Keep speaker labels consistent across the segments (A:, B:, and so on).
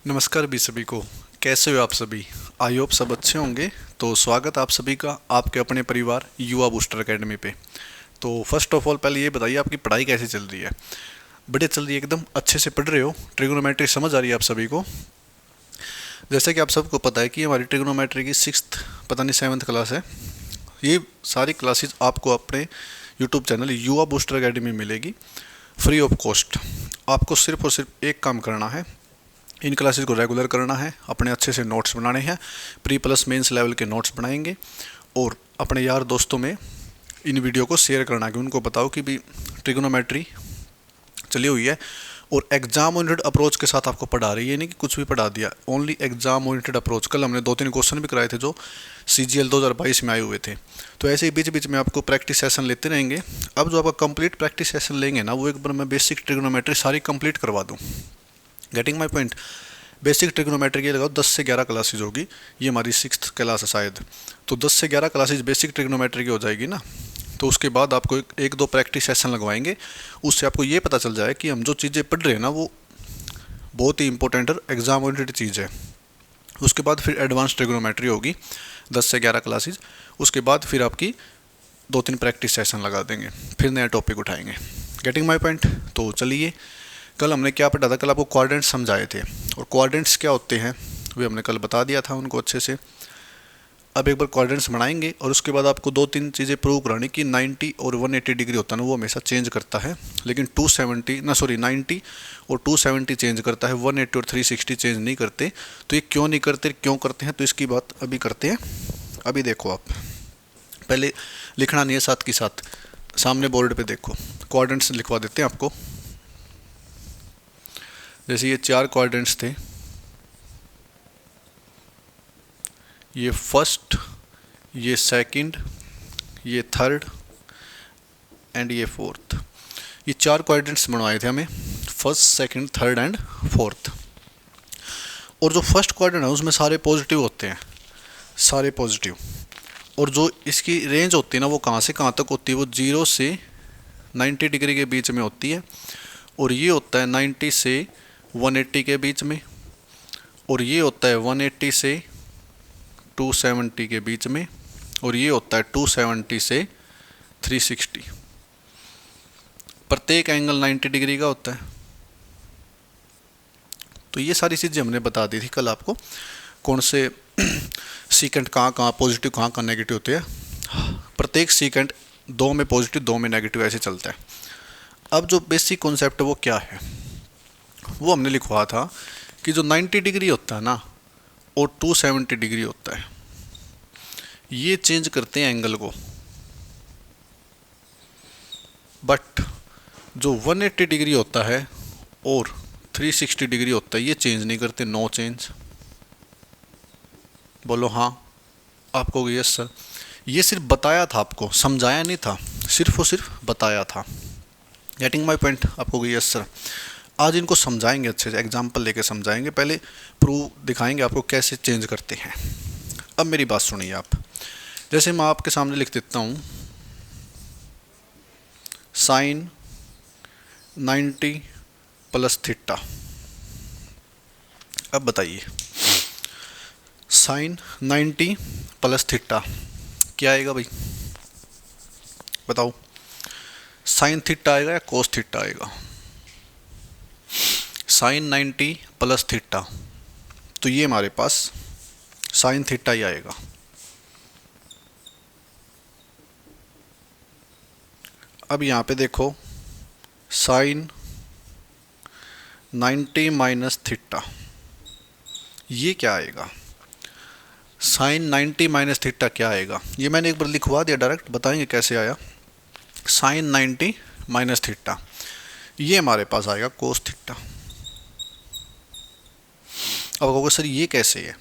A: नमस्कार भी सभी को। कैसे हो आप सभी? आई होप सब अच्छे होंगे। तो स्वागत आप सभी का आपके अपने परिवार युवा बूस्टर एकेडमी पे। तो फर्स्ट ऑफ ऑल पहले ये बताइए, आपकी पढ़ाई कैसी चल रही है? बढ़िया चल रही है? एकदम अच्छे से पढ़ रहे हो? ट्रिग्नोमेट्री समझ आ रही है आप सभी को? जैसे कि आप सबको पता है कि हमारी ट्रिग्नोमेट्री की सिक्स्थ पता नहीं सेवन्थ क्लास है। ये सारी क्लासेस आपको अपने यूट्यूब चैनल युवा बूस्टर एकेडमी में मिलेगी फ्री ऑफ कॉस्ट। आपको सिर्फ और सिर्फ एक काम करना है, इन क्लासेस को रेगुलर करना है, अपने अच्छे से नोट्स बनाने हैं, प्री प्लस मेंस लेवल के नोट्स बनाएंगे और अपने यार दोस्तों में इन वीडियो को शेयर करना है कि उनको बताओ कि भी ट्रिग्नोमेट्री चली हुई है और एग्जाम ओरिएंटेड अप्रोच के साथ आपको पढ़ा रही है, नहीं कि कुछ भी पढ़ा दिया, ओनली एग्जाम ओरिएंटेड अप्रोच। कल हमने 2-3 क्वेश्चन भी कराए थे जो CGL 2022 में आए हुए थे। तो ऐसे ही बीच बीच में आपको प्रैक्टिस सेशन लेते रहेंगे। अब जो आपका कंप्लीट प्रैक्टिस सेशन लेंगे ना, वो एक बार मैं बेसिक ट्रिग्नोमेट्री सारी कंप्लीट करवा दूँ। Getting my point? Basic trigonometry की लगाओ 10 से 11 क्लासेज होगी। ये हमारी सिक्स्थ क्लास है शायद। तो 10 से 11 क्लासेज बेसिक ट्रिग्नोमेट्री की हो जाएगी ना। तो उसके बाद आपको एक दो प्रैक्टिस सेशन लगवाएंगे। उससे आपको ये पता चल जाए कि हम जो चीज़ें पढ़ रहे हैं ना, वो बहुत ही इंपॉर्टेंट और एग्जाम ओरिएंटेड चीज़ है। उसके बाद फिर एडवांस ट्रिग्नोमेट्री होगी 10 से 11 क्लासेज। उसके बाद फिर आपकी 2-3 प्रैक्टिस सेशन लगा देंगे, फिर नया टॉपिक उठाएंगे। Getting my point? तो चलिए, कल हमने क्या पढ़ा था? कल आपको क्वाड्रेंट्स समझाए थे, और क्वाड्रेंट्स क्या होते हैं वे हमने कल बता दिया था उनको अच्छे से। अब एक बार क्वाड्रेंट्स बनाएंगे और उसके बाद आपको 2-3 चीज़ें प्रूव करानी कि 90 और 180 डिग्री होता है ना, वो हमेशा चेंज करता है, लेकिन 90 और 270 चेंज करता है, 180 और 360 चेंज नहीं करते। तो ये क्यों नहीं करते, क्यों करते हैं, तो इसकी बात अभी करते हैं। अभी देखो, आप पहले लिखना नहीं है, साथ के साथ सामने बोर्ड पे देखो, क्वाड्रेंट्स लिखवा देते हैं आपको। जैसे ये 4 क्वाड्रेंट्स थे, ये फर्स्ट, ये सेकंड, ये थर्ड एंड ये फोर्थ। ये 4 क्वाड्रेंट्स बनवाए थे हमें, first, second, third and fourth. और जो फर्स्ट क्वाड्रेंट है उसमें सारे पॉजिटिव होते हैं, सारे पॉजिटिव। और जो इसकी रेंज होती है ना, वो कहाँ से कहाँ तक होती है? वो 0 से 90 डिग्री के बीच में होती है। और ये होता है 90 से 180 के बीच में। और ये होता है 180 से 270 के बीच में। और ये होता है 270 से 360। प्रत्येक एंगल 90 डिग्री का होता है। तो ये सारी चीज़ें हमने बता दी थी कल आपको, कौन से सीकेंट कहाँ कहाँ पॉजिटिव कहाँ कहाँ नेगेटिव होते हैं। प्रत्येक सीकेंट 2 में पॉजिटिव 2 में नेगेटिव ऐसे चलता है। अब जो बेसिक कॉन्सेप्ट है वो क्या है, वो हमने लिखवा था कि जो 90 डिग्री होता है ना और 270 डिग्री होता है, ये चेंज करते हैं एंगल को। बट जो 180 डिग्री होता है और 360 डिग्री होता है, ये चेंज नहीं करते, नो चेंज। बोलो हाँ। आपको यस सर, ये सिर्फ बताया था आपको, समझाया नहीं था, सिर्फ और सिर्फ बताया था। Getting my point? आपको यस सर। आज इनको समझाएंगे अच्छे से, एग्जाम्पल लेके समझाएंगे, पहले प्रूव दिखाएंगे आपको कैसे चेंज करते हैं। अब मेरी बात सुनिए आप। जैसे मैं आपके सामने लिख देता हूँ साइन 90 प्लस थीटा। अब बताइए, साइन 90 प्लस थीटा क्या आएगा भाई? बताओ, साइन थीटा आएगा या कोस थीटा आएगा? साइन 90 प्लस थीटा, तो ये हमारे पास साइन थीटा ही आएगा। अब यहाँ पे देखो, साइन 90 माइनस थीटा, ये क्या आएगा? साइन 90 माइनस थीटा क्या आएगा? ये मैंने एक बार लिखवा दिया, डायरेक्ट बताएंगे कैसे आया। साइन 90 माइनस थीटा, ये हमारे पास आएगा कोस थीटा। अब कहोगे सर ये कैसे है?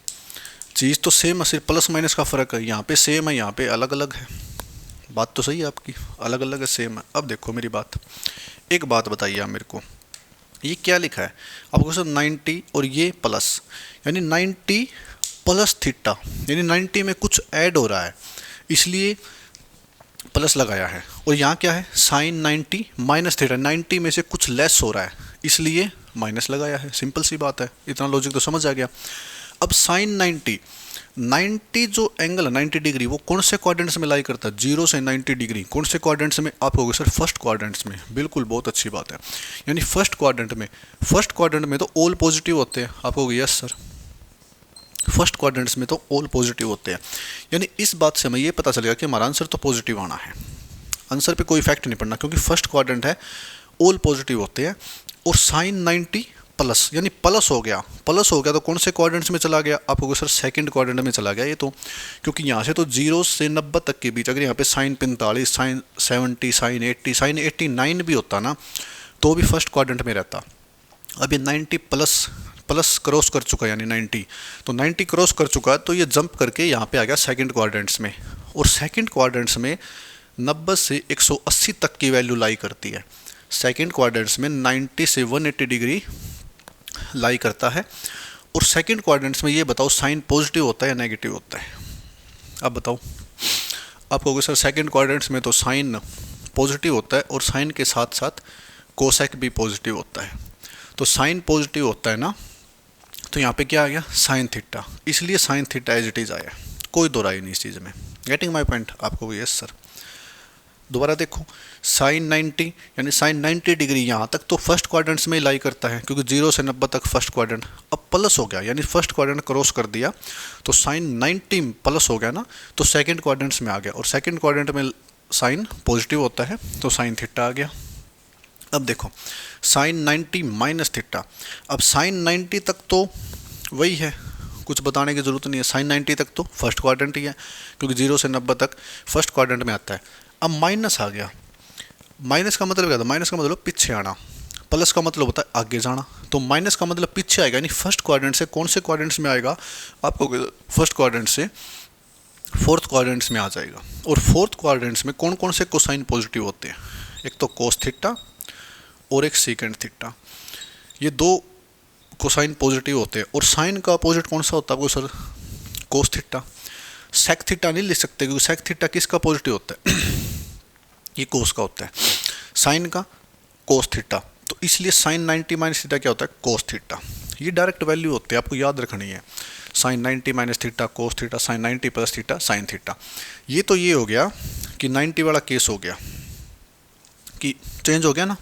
A: चीज़ तो सेम है, सिर्फ प्लस माइनस का फ़र्क है। यहाँ पे सेम है, यहाँ पे अलग अलग है। बात तो सही है आपकी, अलग अलग है सेम है। अब देखो मेरी बात, एक बात बताइए आप मेरे को, ये क्या लिखा है आपको सर? 90 और ये प्लस, यानी 90 प्लस थीटा, यानी 90 में कुछ ऐड हो रहा है, इसलिए प्लस लगाया है। और यहाँ क्या है? साइन 90 माइनस थीटा, 90 में से कुछ लेस हो रहा है, इसलिए माइनस लगाया है, सिंपल सी बात है, इतना लॉजिक तो समझ आ गया। अब साइन 90, 90 जो एंगल है 90 डिग्री वो कौन से क्वाड्रेंट्स में लाई करता है? 0 से 90 डिग्री कौन से क्वाड्रेंट्स में? आप कहोगे सर फर्स्ट क्वाड्रेंट्स में। बिल्कुल, बहुत अच्छी बात है। यानी फर्स्ट क्वाड्रेंट में तो ऑल पॉजिटिव होते हैं। आप कहोगे यस सर, फर्स्ट क्वाड्रेंट्स में तो ऑल पॉजिटिव होते हैं। यानी इस बात से हमें ये पता चलेगा कि हमारा आंसर तो पॉजिटिव आना है। आंसर पे कोई इफेक्ट नहीं पड़ना, क्योंकि फर्स्ट क्वाड्रेंट है, ऑल पॉजिटिव होते हैं। और साइन 90 प्लस, यानी प्लस हो गया तो कौन से क्वाड्रेंट्स में चला गया? आप कहोगे सर सेकंड क्वाड्रेंट में चला गया ये तो, क्योंकि यहाँ से तो 0 से 90 तक के बीच अगर यहाँ पे साइन 45, साइन 70, साइन 80, साइन 89 भी होता ना तो भी फर्स्ट क्वाड्रेंट में रहता। अब ये 90 प्लस क्रॉस कर चुका है, यानी 90, तो 90 क्रॉस कर चुका है तो ये जंप करके यहाँ पे आ गया सेकंड क्वाड्रेंट्स में। और सेकंड क्वाड्रेंट्स में 90 से 180 तक की वैल्यू लाई करती है। सेकंड क्वाड्रेंट्स में 90 से 180 डिग्री लाई करता है। और सेकंड क्वाड्रेंट्स में ये बताओ साइन पॉजिटिव होता है या नेगेटिव होता है? अब बताओ। आप कहोगे सर सेकंड क्वाड्रेंट्स में तो साइन पॉजिटिव होता है और साइन के साथ साथ कोसेक भी पॉजिटिव होता है। तो साइन पॉजिटिव होता है ना, तो यहाँ पे क्या आ गया? साइन थीटा, इसलिए sine theta as it is आया, कोई दो राय नहीं इस चीज़ में। Getting my point? आपको यस सर। दोबारा देखो, साइन 90 यानी साइन 90 डिग्री यहाँ तक तो फर्स्ट क्वाड्रेंट्स में लाई करता है, क्योंकि 0 से 90 तक फर्स्ट क्वाड्रेंट। अब प्लस हो गया, यानी फर्स्ट क्वाड्रेंट क्रॉस कर दिया तो साइन 90 प्लस हो गया ना, तो सेकंड क्वाड्रेंट्स में आ गया। और सेकंड क्वाड्रेंट में साइन पॉजिटिव होता है तो साइन थीटा आ गया। अब देखो साइन 90 माइनस थीटा। अब साइन 90 तक तो वही है, कुछ बताने की ज़रूरत नहीं है। साइन 90 तक तो फर्स्ट क्वाड्रेंट ही है, क्योंकि 0 से 90 तक फर्स्ट क्वाड्रेंट में आता है। अब माइनस आ गया, माइनस का मतलब क्या था? माइनस का मतलब पीछे आना, प्लस का मतलब होता है आगे जाना। तो माइनस का मतलब पीछे आएगा, यानी फर्स्ट क्वाड्रेंट से कौन से क्वाड्रेंट्स में आएगा? आपको फर्स्ट क्वाड्रेंट से फोर्थ क्वाड्रेंट्स में आ जाएगा। और फोर्थ क्वाड्रेंट्स में कौन कौन से कोसाइन पॉजिटिव होते हैं? एक तो कोस थीटा और एक सेकेंड थीटा, ये दो कोसाइन पॉजिटिव होते हैं। और साइन का अपोजिट कौन सा होता है? आपको sir cos theta. Sec theta नहीं लिख सकते, क्योंकि सेक थीटा किसका पॉजिटिव होता है? ये कोस का होता है, साइन का कोस थीटा। तो इसलिए साइन 90 माइनस थीटा क्या होता है? Cos theta. ये डायरेक्ट वैल्यू होती है, आपको याद रखनी है। Sine 90 minus theta cos theta, sine 90 plus theta sine theta. ये तो ये हो गया कि 90 वाला केस हो गया कि चेंज हो गया ना।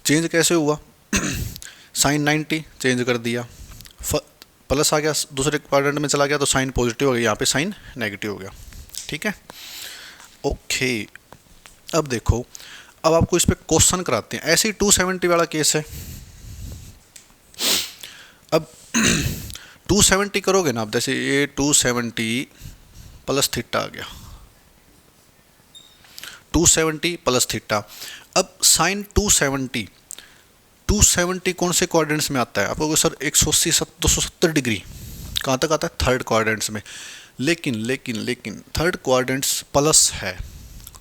A: चेंज कैसे हुआ? साइन 90 चेंज कर दिया, प्लस आ गया, दूसरे क्वाड्रेंट में चला गया तो साइन पॉजिटिव हो गया, यहाँ पे साइन नेगेटिव हो गया। ठीक है, ओके। अब देखो, अब आपको इस पे क्वेश्चन कराते हैं। ऐसे ही 270 वाला केस है। अब 270 करोगे ना आप, जैसे ये 270 प्लस थीटा आ गया, 270 प्लस थीटा। अब साइन 270 कौन से क्वाड्रेंट्स में आता है? आपको सर 180 270 डिग्री कहाँ तक आता है? थर्ड क्वाड्रेंट्स में। लेकिन थर्ड क्वाड्रेंट्स प्लस है,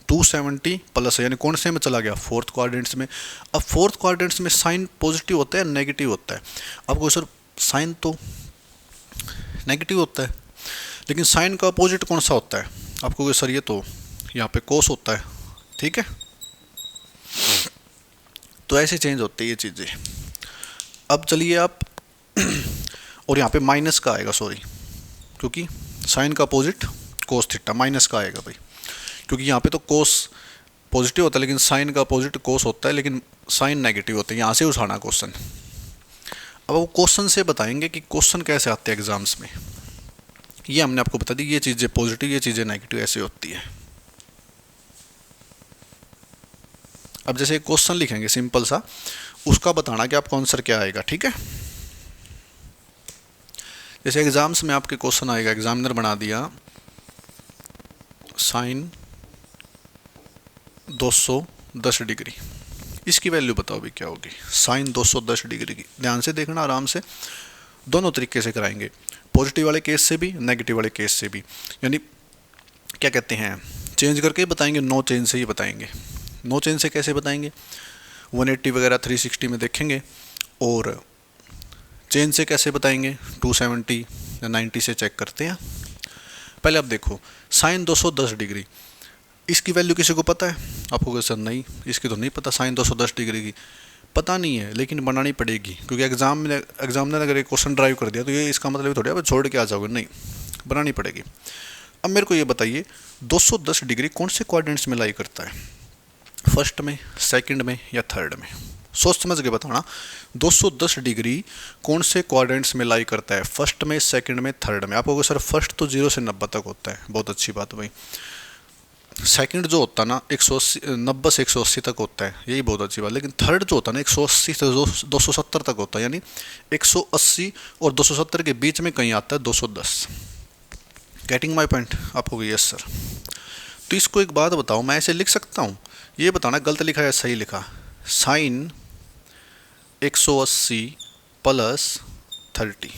A: 270 प्लस है, यानी कौन से में चला गया? फोर्थ क्वाड्रेंट्स में। अब फोर्थ क्वाड्रेंट्स में साइन पॉजिटिव होता है नेगेटिव होता है? आपको सर साइन तो नेगेटिव होता है, लेकिन साइन का अपोजिट कौन सा होता है? आपको सर ये तो यहाँ पे कोस होता है। ठीक है, तो ऐसे चेंज होती है ये चीज़ें। अब चलिए आप और यहाँ पे माइनस का आएगा, सॉरी, क्योंकि साइन का अपोजिट कोस थीटा, माइनस का आएगा भाई, क्योंकि यहाँ पे तो कोस पॉजिटिव होता है लेकिन साइन का अपोजिट कोस होता है, लेकिन साइन नेगेटिव होता है। यहाँ से उठाना क्वेश्चन। अब वो क्वेश्चन से बताएंगे कि क्वेश्चन कैसे आते हैं एग्जाम्स में। ये हमने आपको बता दी, ये चीज़ें पॉजिटिव, ये चीज़ें नेगेटिव ऐसे होती है। अब जैसे एक क्वेश्चन लिखेंगे सिंपल सा, उसका बताना कि आपका आंसर क्या आएगा। ठीक है, जैसे एग्जाम्स में आपके क्वेश्चन आएगा, एग्जामिनर बना दिया साइन 210 डिग्री, इसकी वैल्यू बताओ भी क्या होगी? साइन 210 डिग्री की। ध्यान से देखना, आराम से, दोनों तरीके से कराएंगे, पॉजिटिव वाले केस से भी नेगेटिव वाले केस से भी। यानी क्या कहते हैं, चेंज करके बताएंगे, नो चेंज से ही बताएंगे। नो चेंज से कैसे बताएंगे? 180 वगैरह 360 में देखेंगे। और चेंज से कैसे बताएंगे? 270 या 90 से चेक करते हैं। पहले आप देखो, साइन 210 डिग्री, इसकी वैल्यू किसी को पता है? आपको सर नहीं, इसकी तो नहीं पता साइन 210 डिग्री की। पता नहीं है लेकिन बनानी पड़ेगी, क्योंकि एग्जामिनर अगर एक क्वेश्चन ड्राइव कर दिया तो ये इसका मतलब थोड़ी आप छोड़ के आ जाओगे, नहीं, बनानी पड़ेगी। अब मेरे को ये बताइए 210 डिग्री कौन से कोऑर्डिनेट्स में लाई करता है, फर्स्ट में, सेकंड में या थर्ड में? सोच समझ के बताना। 210 डिग्री कौन से कोऑर्डिनेट्स में लाई करता है, फर्स्ट में, सेकंड में, थर्ड में? आप कहोगे सर फर्स्ट तो 0 से 90 तक होता है, बहुत अच्छी बात भाई। सेकंड जो होता है ना 180, 90 से 180 तक होता है, यही बहुत अच्छी बात। लेकिन थर्ड जो होता है ना 180 से 270 तक होता है, यानी 180 और 270 के बीच में कहीं आता है 210। Getting my point? आप कहोगे यस सर। तो इसको एक बात बताओ, मैं ऐसे लिख सकता हूँ? ये बताना गलत लिखा है सही लिखा। साइन 180 प्लस 30,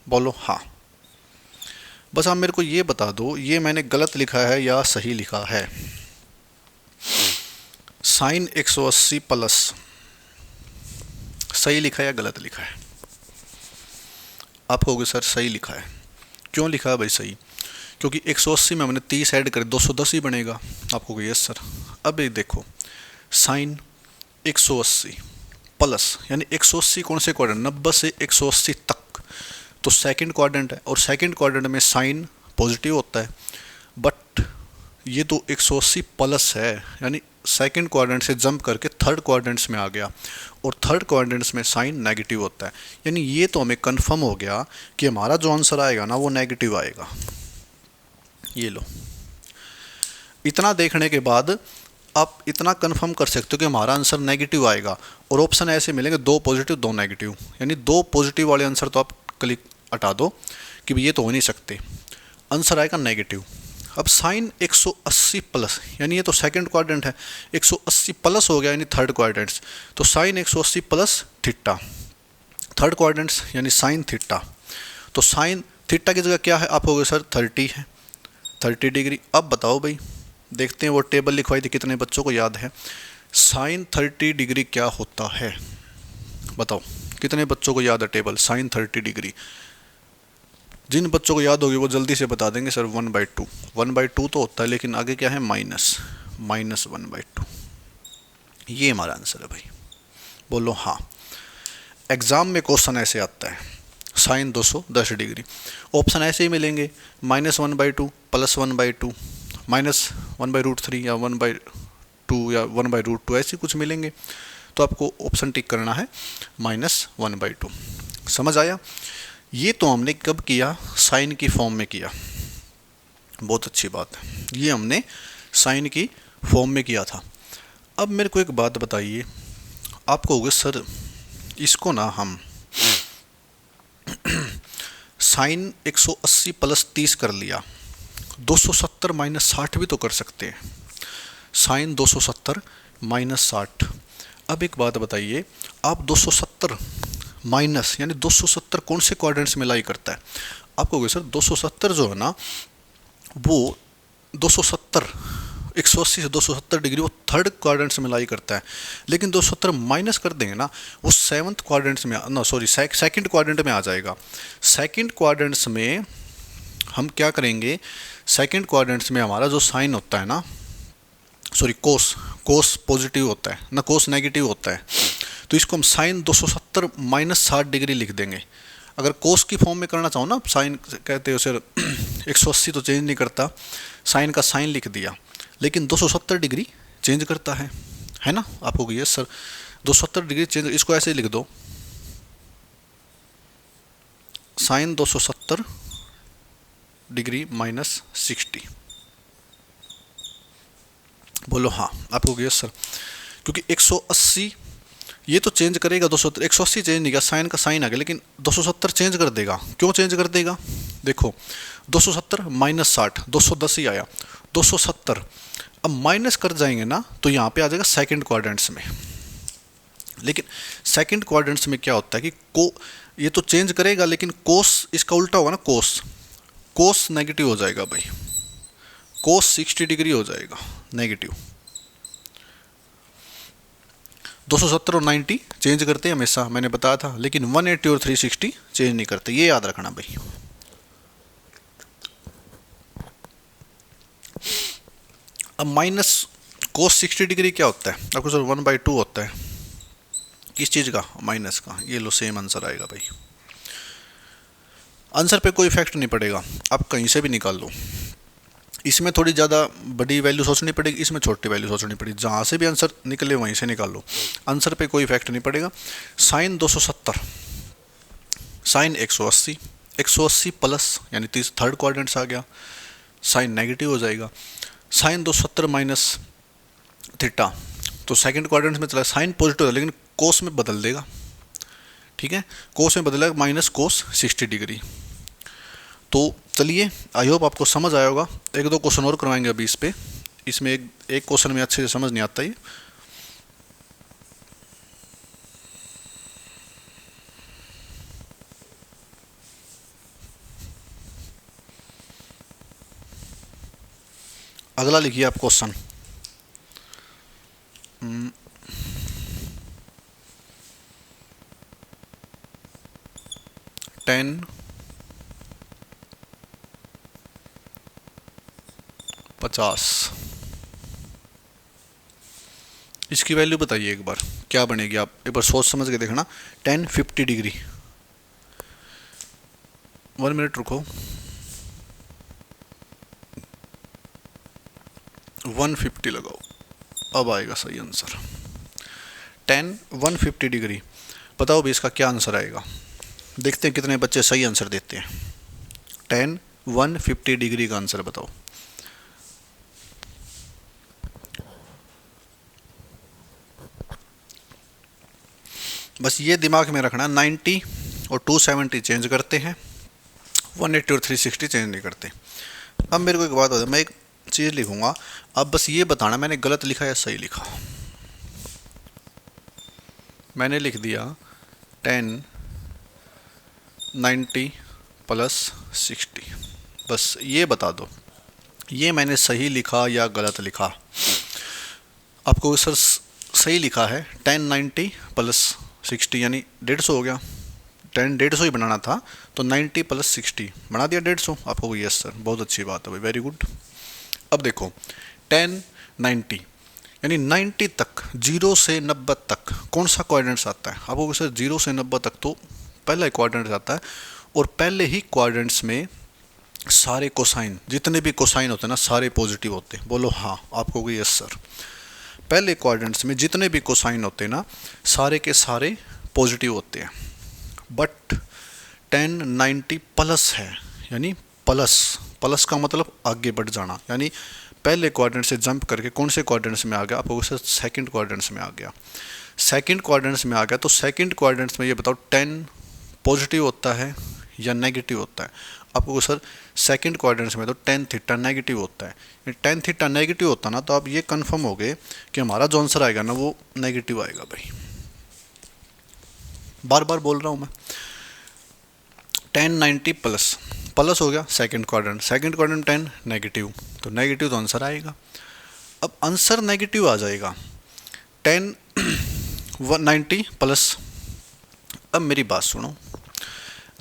A: बोलो हाँ। बस आप मेरे को ये बता दो ये मैंने गलत लिखा है या सही लिखा है। साइन 180 प्लस सही लिखा है या गलत लिखा है? आप कहोगे सर सही लिखा है। क्यों लिखा है भाई सही? क्योंकि 180 में मैंने 30 ऐड करे 210 ही बनेगा। आप कहोगे यस सर। अब ये देखो, साइन 180 प्लस यानी 180 कौन से क्वाड्रेंट, 90 से 180 तक, तो सेकंड क्वाड्रेंट है, और सेकंड क्वाड्रेंट में साइन पॉजिटिव होता है। बट ये तो 180 प्लस है, यानी सेकंड क्वाड्रेंट से जंप करके थर्ड क्वाड्रेंट्स में आ गया, और थर्ड क्वाड्रेंट्स में साइन नेगेटिव होता है। यानी ये तो हमें कंफर्म हो गया कि हमारा जो आंसर आएगा ना वो नेगेटिव आएगा। ये लो, इतना देखने के बाद आप इतना कंफर्म कर सकते हो कि हमारा आंसर नेगेटिव आएगा। और ऑप्शन ऐसे मिलेंगे 2 पॉजिटिव 2 नेगेटिव, यानी 2 पॉजिटिव वाले आंसर तो आप क्लिक हटा दो कि ये तो हो नहीं सकते, आंसर आएगा नेगेटिव। अब साइन 180 प्लस, यानी ये तो सेकंड क्वाड्रेंट है, 180 प्लस हो गया यानी थर्ड क्वाड्रेंट्स, तो sine 180 plus theta, third quadrants यानी साइन थीटा। तो साइन थीटा की जगह क्या है? आप कहोगे सर 30 है, 30 डिग्री। अब बताओ भाई, देखते हैं वो टेबल लिखवाई थी कितने बच्चों को याद है। साइन 30 डिग्री क्या होता है, बताओ कितने बच्चों को याद है टेबल साइन 30 डिग्री? जिन बच्चों को याद होगी वो जल्दी से बता देंगे सर 1/2। 1/2 तो होता है, लेकिन आगे क्या है, माइनस 1/2। ये हमारा आंसर है भाई, बोलो हाँ। एग्जाम में क्वेश्चन ऐसे आता है, साइन 210 डिग्री, ऑप्शन ऐसे ही मिलेंगे, -1/2, +1/2, -1/√3 या 1/2 या 1/√2, ऐसे कुछ मिलेंगे। तो आपको ऑप्शन टिक करना है -1/2। समझ आया? ये तो हमने कब किया, साइन की फॉर्म में किया, बहुत अच्छी बात है, ये हमने साइन की फॉर्म में किया था। अब मेरे को एक बात बताइए, आप कहोगे सर इसको ना हम साइन 180 प्लस 30 कर लिया, 270 माइनस 60 भी तो कर सकते हैं, साइन 270 माइनस 60। अब एक बात बताइए, आप 270 माइनस यानी 270 कौन से क्वाड्रेंट्स में लाई करता है? आप कहोगे सर 270 जो है ना वो 270 180 से 270 डिग्री वो थर्ड क्वाड्रेंट्स में लाई करता है, लेकिन 270 माइनस कर देंगे ना वो सेवन्थ क्वाड्रेंट्स में, ना सॉरी सेकंड क्वाड्रेंट में आ जाएगा। सेकंड क्वाड्रेंट्स में हम क्या करेंगे, सेकंड क्वाड्रेंट्स में हमारा जो साइन होता है ना, सॉरी कोस पॉजिटिव होता है ना, कोस नेगेटिव होता है, तो इसको हम साइन 270 माइनस 60 डिग्री लिख देंगे। अगर कोस की फॉर्म में करना चाहो ना, साइन कहते हो सर 180 तो चेंज नहीं करता, साइन का साइन लिख दिया, लेकिन 270 डिग्री चेंज करता है ना? आपको यस सर 270 डिग्री चेंज, इसको ऐसे लिख दो, साइन 270 डिग्री माइनस 60, बोलो हाँ। आपको यस सर, क्योंकि 180 ये तो चेंज करेगा, 270 180 चेंज नहीं किया, साइन का साइन आ गया, लेकिन 270 चेंज कर देगा। क्यों चेंज कर देगा? देखो 270 माइनस 60, 210 ही आया, 270 अब माइनस कर जाएंगे ना तो यहाँ पे आ जाएगा सेकंड क्वाड्रेंट्स में। लेकिन सेकंड क्वाड्रेंट्स में क्या होता है कि ये तो चेंज करेगा, लेकिन कोस इसका उल्टा होगा ना, कोस नेगेटिव हो जाएगा भाई, कोस 60 डिग्री हो जाएगा नेगेटिव। 270 और 90 चेंज करते हैं हमेशा, मैंने बताया था, लेकिन 180 और 360 चेंज नहीं करते, ये याद रखना भाई। अब माइनस कोस 60 डिग्री क्या होता है? आपको सर 1/2 होता है, किस चीज़ का? माइनस का। ये लो सेम आंसर आएगा भाई। आंसर पे कोई इफेक्ट नहीं पड़ेगा, आप कहीं से भी निकाल लो। इसमें थोड़ी ज़्यादा बड़ी वैल्यू सोचनी पड़ेगी, इसमें छोटी वैल्यू सोचनी पड़ेगी, जहाँ से भी आंसर निकले वहीं से निकाल लो। आंसर पे कोई इफेक्ट नहीं पड़ेगा। साइन 270, साइन 180, 180 प्लस यानी थर्ड क्वाड्रेंट्स आ गया, साइन नेगेटिव हो जाएगा। साइन 270 माइनस थीटा, तो सेकंड क्वाड्रेंट में चला, साइन पॉजिटिव है लेकिन कोस में बदल देगा, ठीक है, कोस में बदलेगा, माइनस कोस 60 डिग्री। तो चलिए, आई होप आपको समझ आया होगा। एक दो क्वेश्चन और करवाएंगे अभी इस पे, इसमें एक क्वेश्चन में अच्छे से समझ नहीं आता ये। अगला लिखिए आप क्वेश्चन। 10 50, इसकी वैल्यू बताइए एक बार क्या बनेगी, आप एक बार सोच समझ के देखना। 10 50 डिग्री, 1 मिनट रुको, 150 लगाओ, अब आएगा सही आंसर। 10 150 डिग्री, बताओ भी इसका क्या आंसर आएगा। देखते हैं कितने बच्चे सही आंसर देते हैं। 10 150 डिग्री का आंसर बताओ। बस ये दिमाग में रखना, 90 और 270 चेंज करते हैं, 180 और 360 चेंज नहीं करते। अब मेरे को एक बात बता, मैं एक चीज़ लिखूंगा, अब बस ये बताना मैंने गलत लिखा या सही लिखा। मैंने लिख दिया 10 90 प्लस 60, बस ये बता दो ये मैंने सही लिखा या गलत लिखा। आपको सर सही लिखा है, 10 90 प्लस 60 यानी 150 हो गया। 10 150 ही बनाना था, तो 90 प्लस 60 बना दिया 150 आपको। यस सर, बहुत अच्छी बात है भाई, वेरी गुड। अब देखो 10 90 यानी 90 तक, 0 से 90 तक कौन सा क्वाड्रेंट्स आता है आपको सर? 0 से 90 तक तो पहला क्वाड्रेंट्स आता है, और पहले ही क्वाड्रेंट्स में सारे कोसाइन, जितने भी कोसाइन होते हैं ना, सारे पॉजिटिव होते हैं। बोलो हाँ, आपको कोई? यस सर, पहले क्वाड्रेंट्स में जितने भी कोसाइन होते हैं ना, सारे के सारे पॉजिटिव होते हैं। बट 10 90 प्लस है, यानी प्लस, प्लस का मतलब आगे बढ़ जाना, यानी पहले क्वाड्रेंट से जंप करके कौन से क्वाड्रेंट्स में आ गया आपको सर? सेकंड क्वाड्रेंट्स में आ गया। सेकंड क्वाड्रेंट्स में आ गया, तो सेकंड क्वाड्रेंट्स में ये बताओ 10 पॉजिटिव होता है या नेगेटिव होता है आपको सर? सेकंड क्वाड्रेंट्स में तो 10 थीटा नेगेटिव होता है। 10 थीटा नेगेटिव होता ना, तो आप ये कंफर्म हो गए कि हमारा जो आंसर आएगा ना वो नेगेटिव आएगा भाई। बार बार बोल रहा हूँ मैं, 10 90 प्लस, प्लस हो गया second quadrant, second quadrant 10 negative, तो नेगेटिव तो आंसर आएगा। अब आंसर नेगेटिव आ जाएगा 10 90 प्लस। अब मेरी बात सुनो,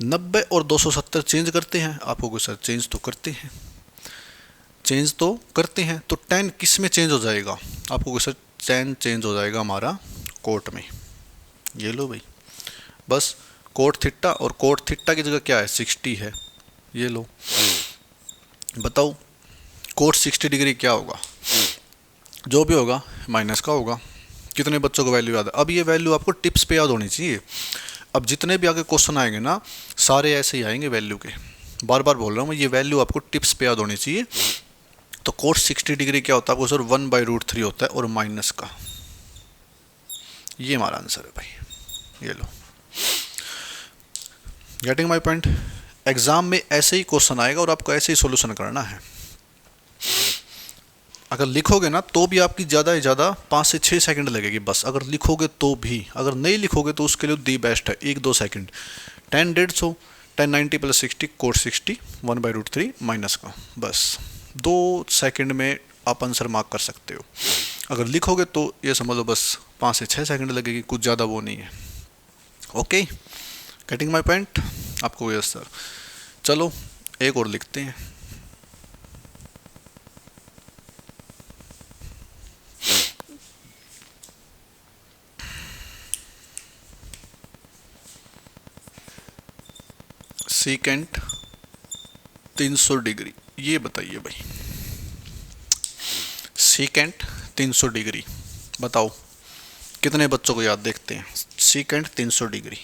A: 90 और 270 चेंज करते हैं आपको कोई सर? चेंज तो करते हैं, चेंज तो करते हैं। तो 10 किस में चेंज हो जाएगा आपको कोई सर? 10 चेंज हो जाएगा हमारा कोट में। ये लो भाई, बस कोट थीटा, और कोट थीटा की जगह क्या है? 60 है। ये लो, बताओ कोट 60 डिग्री क्या होगा? जो भी होगा माइनस का होगा। कितने बच्चों को वैल्यू याद है? अब ये वैल्यू आपको टिप्स पे याद होनी चाहिए। अब जितने भी आगे क्वेश्चन आएंगे ना, सारे ऐसे ही आएंगे वैल्यू के। बार बार बोल रहा हूँ, ये वैल्यू आपको टिप्स पे याद होनी चाहिए। तो कोट 60 डिग्री क्या होता है आपको सर? 1/√3 होता है, और माइनस का। ये हमारा आंसर है भाई, ये लो। Getting my point? एग्जाम में ऐसे ही क्वेश्चन आएगा और आपको ऐसे ही सॉल्यूशन करना है। अगर लिखोगे ना तो भी आपकी ज़्यादा से ज़्यादा 5 से 6 सेकंड लगेगी बस, अगर लिखोगे तो भी। अगर नहीं लिखोगे तो उसके लिए दी बेस्ट है 1-2 सेकंड। 10 150, 10 90 प्लस 60 कोट 60 1/√3 माइनस का, बस 2 सेकंड में आप आंसर मार्क कर सकते हो। अगर लिखोगे तो ये समझ लो बस 5 से 6 सेकंड लगेगी, कुछ ज़्यादा वो नहीं है। Okay, getting my point? आपको? Yes sir. चलो एक और लिखते हैं। सीकेंट 300 डिग्री, ये बताइए भाई, सीकेंट 300 डिग्री बताओ कितने बच्चों को याद, देखते हैं। सीकेंट 300 डिग्री,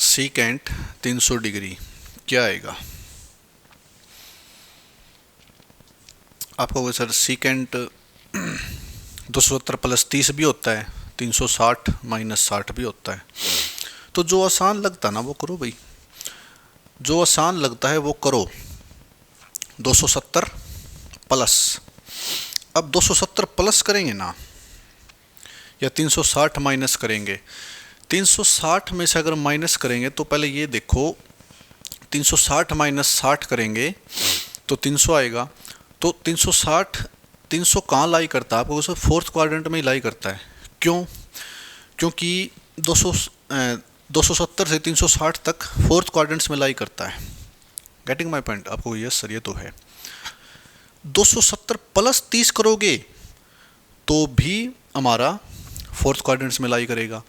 A: सीकेंट 300 डिग्री क्या आएगा? आपको सर सीकेंट 270 प्लस 30 भी होता है, 360 माइनस 60 भी होता है। तो जो आसान लगता है ना वो करो भाई, जो आसान लगता है वो करो। 270 प्लस, अब 270 प्लस करेंगे ना या 360 माइनस करेंगे? 360 में से अगर माइनस करेंगे तो पहले ये देखो, 360 माइनस 60 करेंगे तो 300 आएगा। तो 360, 300 कहाँ लाई करता है? आपको उसे फोर्थ क्वाड्रेंट में ही लाई करता है। क्यों? क्योंकि 270 से 360 तक फोर्थ क्वाड्रेंट्स में लाई करता है। Getting my point? आपको यस सर ये तो है। 270 प्लस 30 करोगे तो भी हमारा फोर्थ क्वाड्रेंट्स में लाई करेगा,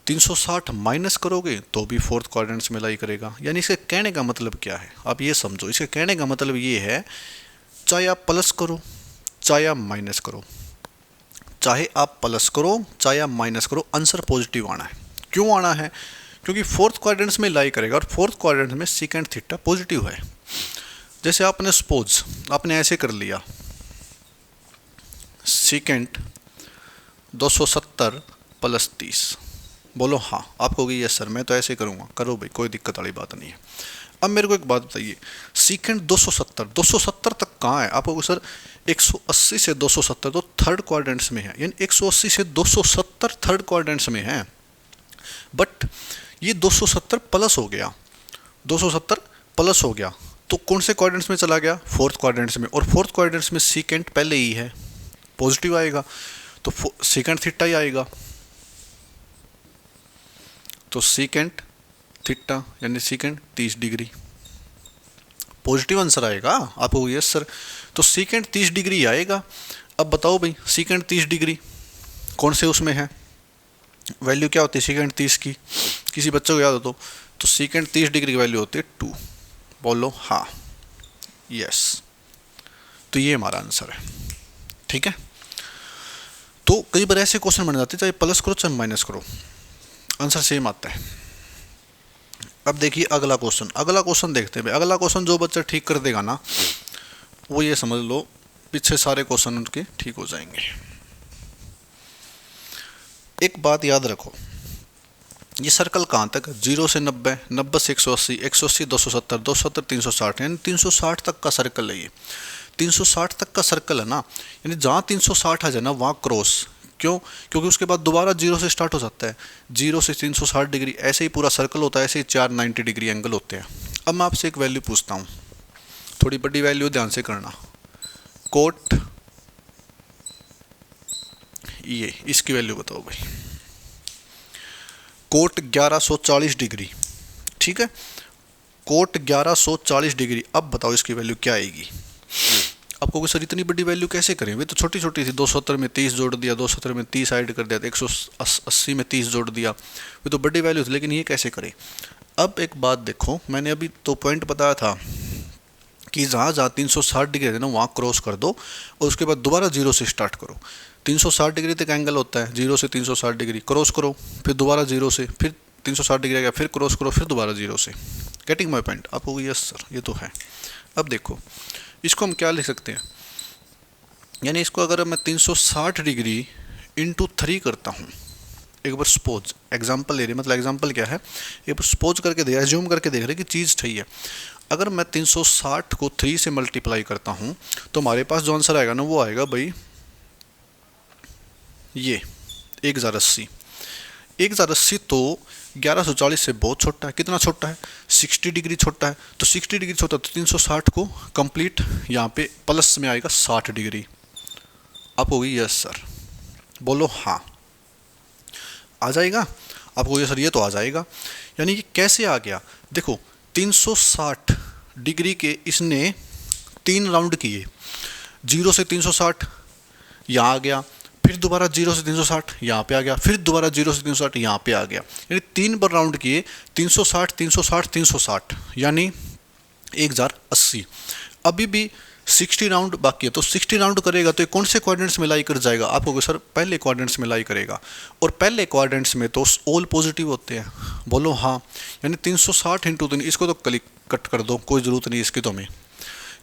A: 360 माइनस करोगे तो भी फोर्थ क्वाड्रेंट्स में लाई करेगा। यानी इसके कहने का मतलब क्या है, आप ये समझो। इसके कहने का मतलब ये है, चाहे आप प्लस करो चाहे आप माइनस करो, चाहे आप प्लस करो चाहे आप माइनस करो, आंसर पॉजिटिव आना है। क्यों आना है? क्योंकि फोर्थ क्वाड्रेंट्स में लाई करेगा और फोर्थ क्वाड्रेंट में सीकेंट थीटा पॉजिटिव है। जैसे आपने सपोज आपने ऐसे कर लिया, सीकेंट 270 प्लस 30, बोलो हाँ। आप कहोगे यस सर मैं तो ऐसे करूँगा, करो भाई, कोई दिक्कत वाली बात नहीं है। अब मेरे को एक बात बताइए, सीकेंट 270 तक कहाँ है? आपको सर 180 से 270 तो थर्ड क्वाड्रेंट्स में है, यानी 180 से 270 थर्ड क्वाड्रेंट्स में है। बट ये 270 प्लस हो गया, 270 प्लस हो गया तो कौन से क्वाड्रेंट्स में चला गया? फोर्थ क्वाड्रेंट्स में। और फोर्थ क्वाड्रेंट्स में सीकेंट पहले ही है, पॉजिटिव आएगा तो सीकेंट थीटा ही आएगा। तो सीकेंट थीटा यानी सीकेंट 30 डिग्री पॉजिटिव आंसर आएगा। आपको यस सर, तो सीकेंट 30 डिग्री आएगा। अब बताओ भाई, सीकेंट 30 डिग्री कौन से उसमें है? वैल्यू क्या होती है सीकेंट 30 की? किसी बच्चे को याद हो तो सीकेंट 30 डिग्री की वैल्यू होती है 2। बोलो हाँ, यस। तो ये हमारा आंसर है, ठीक है। तो कई बार ऐसे क्वेश्चन बन जाते हैं, चाहे प्लस करो चाहे माइनस करो, आंसर सेम आता है। अब देखिए अगला क्वेश्चन देखते हैं। अगला क्वेश्चन जो बच्चा ठीक कर देगा ना, वो ये समझ लो पीछे सारे क्वेश्चन उनके ठीक हो जाएंगे। एक बात याद रखो, ये सर्कल कहाँ तक? 0 से 90, 90 से 180, 180 270, 270 360, यानी 360 तक का सर्कल है ये। 360 तक का सर्कल है ना, यानी जहाँ 360 आ जाए ना वहाँ क्रॉस। क्यों? क्योंकि उसके बाद दोबारा 0 से स्टार्ट हो सकता है। 0 से 360 डिग्री, ऐसे ही पूरा सर्कल होता है, ऐसे ही 490 डिग्री एंगल होते हैं। अब मैं आपसे एक वैल्यू पूछता हूँ, थोड़ी बड़ी वैल्यू ध्यान से करना। कोट ये इसकी वैल्यू बताओ भाई। कोट 1140 डिग्री, ठीक है, कोट 1140 डिग्री। अब बताओ इसकी वैल्यू क्या आएगी? आपको सर इतनी बड़ी वैल्यू कैसे करें? वे तो छोटी छोटी थी, 270 में 30 जोड़ दिया, 270 में 30 ऐड कर दिया, 180 में 30 जोड़ दिया, वे तो बड़ी वैल्यू थी। लेकिन ये कैसे करें? अब एक बात देखो, मैंने अभी तो पॉइंट बताया था कि जहाँ जहाँ 360 डिग्री है ना वहाँ क्रॉस कर दो और उसके बाद दोबारा 0 से स्टार्ट करो। 360 डिग्री तक एंगल होता है, 0 से 360 डिग्री क्रॉस करो, फिर दोबारा 0 से, फिर 360 डिग्री आएगा, फिर क्रॉस करो, फिर दोबारा 0 से। Getting my point? आपको यस सर ये तो है। अब देखो इसको हम क्या लिख सकते हैं, यानी इसको अगर मैं 360 डिग्री इंटू 3 करता हूँ, एक बार सपोज एग्जांपल ले रहे, मतलब एग्जांपल क्या है, एक बार सपोज करके देख, एज्यूम करके देख रहे कि चीज़ सही है। अगर मैं 360 को 3 से मल्टीप्लाई करता हूँ तो हमारे पास जो आंसर आएगा ना वो आएगा भाई ये 1080। 1080 तो 1140 से बहुत छोटा है। कितना छोटा है? 60 डिग्री छोटा है। तो 60 डिग्री छोटा तो 360 को कंप्लीट यहाँ पे प्लस में आएगा 60 डिग्री। आप होगी यस सर, बोलो हाँ। आ जाएगा? आपको ये सर ये तो आ जाएगा। यानी कि कैसे आ गया? देखो 360 डिग्री के इसने 3 राउंड किए, 0 से 360 यहाँ आ गया, फिर दोबारा 0 से 360 यहाँ पे आ गया, फिर दोबारा 0 से 360 यहाँ पे आ गया, यानी 3 बार राउंड किए 360 360 360, यानी 1080। अभी भी 60 राउंड बाकी है, तो 60 राउंड करेगा तो ये कौन से क्वाड्रेंट्स में लाई कर जाएगा? आपको कहोगे सर पहले क्वाड्रेंट्स में लाई करेगा, और पहले क्वाड्रेंट्स में तो ऑल पॉजिटिव होते हैं। बोलो हाँ, यानी 360 इंटू 3, इसको तो क्लिक कट कर दो, कोई ज़रूरत नहीं इसकी तो मैं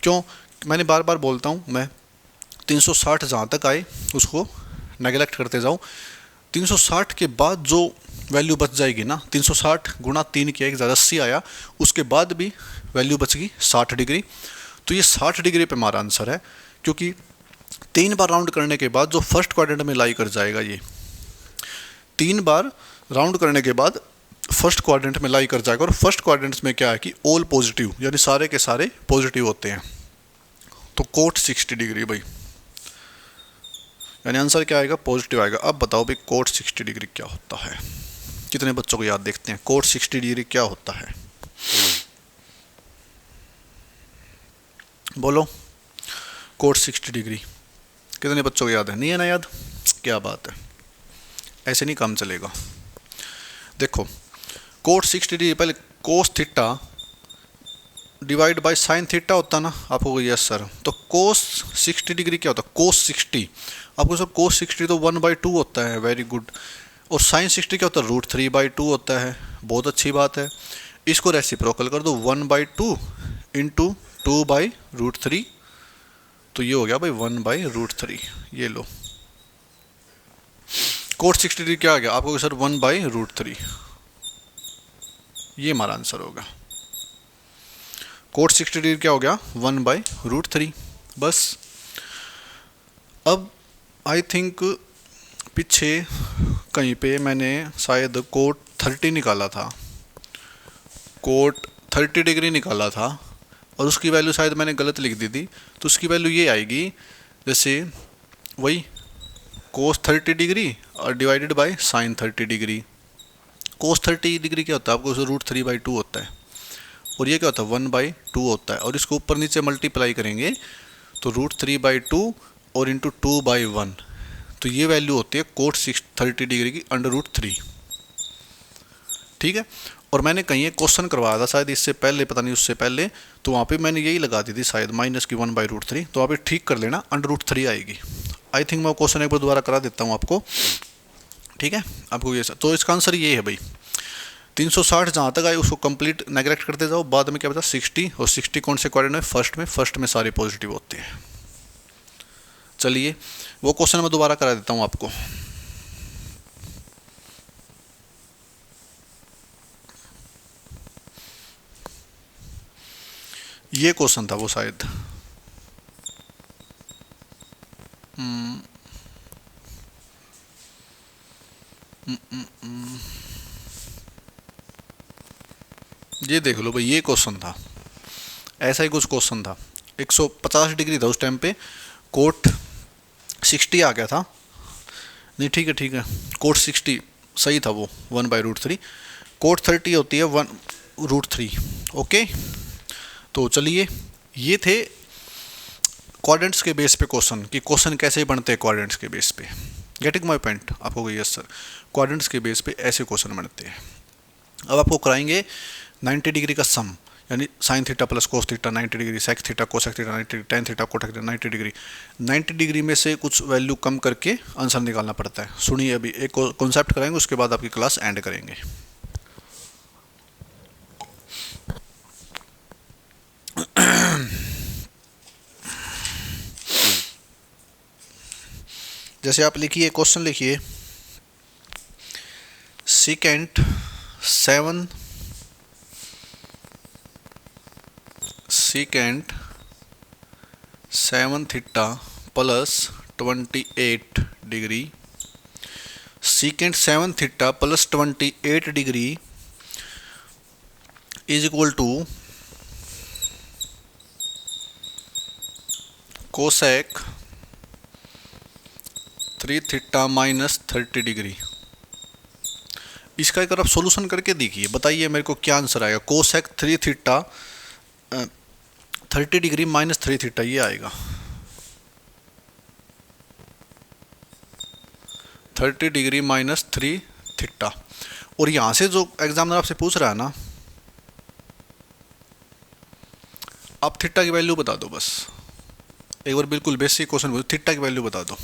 A: क्यों, मैंने बार बार बोलता हूँ मैं 360 जहाँ तक आए उसको नेगलेक्ट करते जाओ। 360 के बाद जो वैल्यू बच जाएगी ना, 360 गुणा 3 किया 1080 आया, उसके बाद भी वैल्यू बच गई 60 डिग्री। तो ये 60 डिग्री पे हमारा आंसर है, क्योंकि 3 बार राउंड करने के बाद जो फर्स्ट क्वाड्रेंट में लाई कर जाएगा, ये 3 बार राउंड करने के बाद फर्स्ट क्वाड्रेंट में लाई कर जाएगा। और फर्स्ट क्वाड्रेंट में क्या है कि ऑल पॉजिटिव, यानी सारे के सारे पॉजिटिव होते हैं, तो कोट 60 डिग्री भाई, यानी आंसर क्या आएगा? पॉजिटिव आएगा। अब बताओ भाई कोट 60 डिग्री क्या होता है? कितने बच्चों को याद? देखते हैं कोट 60 डिग्री क्या होता है, बोलो। कोट 60 डिग्री कितने बच्चों को याद है? नहीं है ना याद? क्या बात है, ऐसे नहीं काम चलेगा। देखो कोट 60 डिग्री, पहले cos theta divide by sine theta होता ना, आपको यस सर। तो कोस 60 डिग्री क्या होता है? कोस 60, आपको सर कोस 60 तो 1/2 होता है, वेरी गुड। और साइन 60 क्या होता है? √3/2 होता है, बहुत अच्छी बात है। इसको रेसिप्रोकल कर दो, 1/2 इंटू 2/√3, तो ये हो गया भाई 1/√3। ये लो कोट 60 डिग्री क्या आ गया आपको सर? 1/√3, ये हमारा आंसर होगा। कोट 60 डिग्री क्या हो गया? 1/√3, बस। अब आई थिंक पीछे कहीं पे मैंने शायद कोट 30 निकाला था, कोट 30 डिग्री निकाला था, और उसकी वैल्यू शायद मैंने गलत लिख दी थी। तो उसकी वैल्यू ये आएगी, जैसे वही कोस 30 डिग्री और divided by sine 30 degree. Cos 30 degree क्या होता है? आपको √3/2 होता है, और ये क्या होता है? 1/2 होता है, और इसको ऊपर नीचे मल्टीप्लाई करेंगे तो √3/2 और इंटू 2/1, तो ये वैल्यू होती है कोट 30 डिग्री की √3। ठीक है, और मैंने कहीं एक क्वेश्चन करवाया था शायद इससे पहले, पता नहीं उससे पहले, तो वहाँ पे मैंने यही लगा दी थी शायद माइनस की 1/√3, तो वहाँ पे ठीक कर लेना, √3 आएगी। आई थिंक मैं क्वेश्चन एक बार दोबारा करा देता हूँ आपको, ठीक है? आपको ये तो इसका आंसर ये है भाई, 360 जहाँ तक आए उसको कंप्लीट नेगलेक्ट करते जाओ, बाद में क्या बता 60, और 60 कौन से क्वाड्रेंट में? फर्स्ट में सारे पॉजिटिव होते हैं। चलिए वो क्वेश्चन मैं दोबारा करा देता हूँ आपको। ये क्वेश्चन था वो शायद, ये देख लो भाई, ये क्वेश्चन था, ऐसा ही कुछ क्वेश्चन था। 150 डिग्री था उस टाइम पे, कोट 60 आ गया था। नहीं ठीक है, कोट 60 सही था वो 1/√3, कोट 30 होती है 1√3। ओके, तो चलिए ये थे क्वाड्रेंट्स के बेस पे क्वेश्चन, कि क्वेश्चन कैसे बनते हैं क्वाड्रेंट्स के बेस पे। Getting my point? आपको यस सर, क्वाड्रेंट्स के बेस पे ऐसे क्वेश्चन बनते हैं। अब आपको कराएंगे 90 डिग्री का सम, यानी sine theta plus cos theta 90 degree, sec theta cosec theta 90 degree, tan theta cot theta 90 degree. 90 degree में से कुछ वैल्यू कम करके आंसर निकालना पड़ता है। सुनिए, अभी एक कॉन्सेप्ट कराएंगे, उसके बाद आपकी क्लास एंड करेंगे। जैसे आप लिखिए, क्वेश्चन लिखिए, secant 7 theta plus 28 degree, secant 7 theta plus 28 degree is equal to cosec 3 theta minus 30 degree. इसका एक आप सॉल्यूशन करके देखिए, बताइए मेरे को क्या आंसर आएगा। Cosec 3 theta 30 degree minus 3 theta, ये आएगा। 30 डिग्री माइनस 3 थीटा। और यहाँ से जो एग्जामिनर आपसे पूछ रहा है ना, आप थीटा की वैल्यू बता दो बस। एक बार बिल्कुल बेसिक क्वेश्चन पूछो, थीटा की वैल्यू बता दो।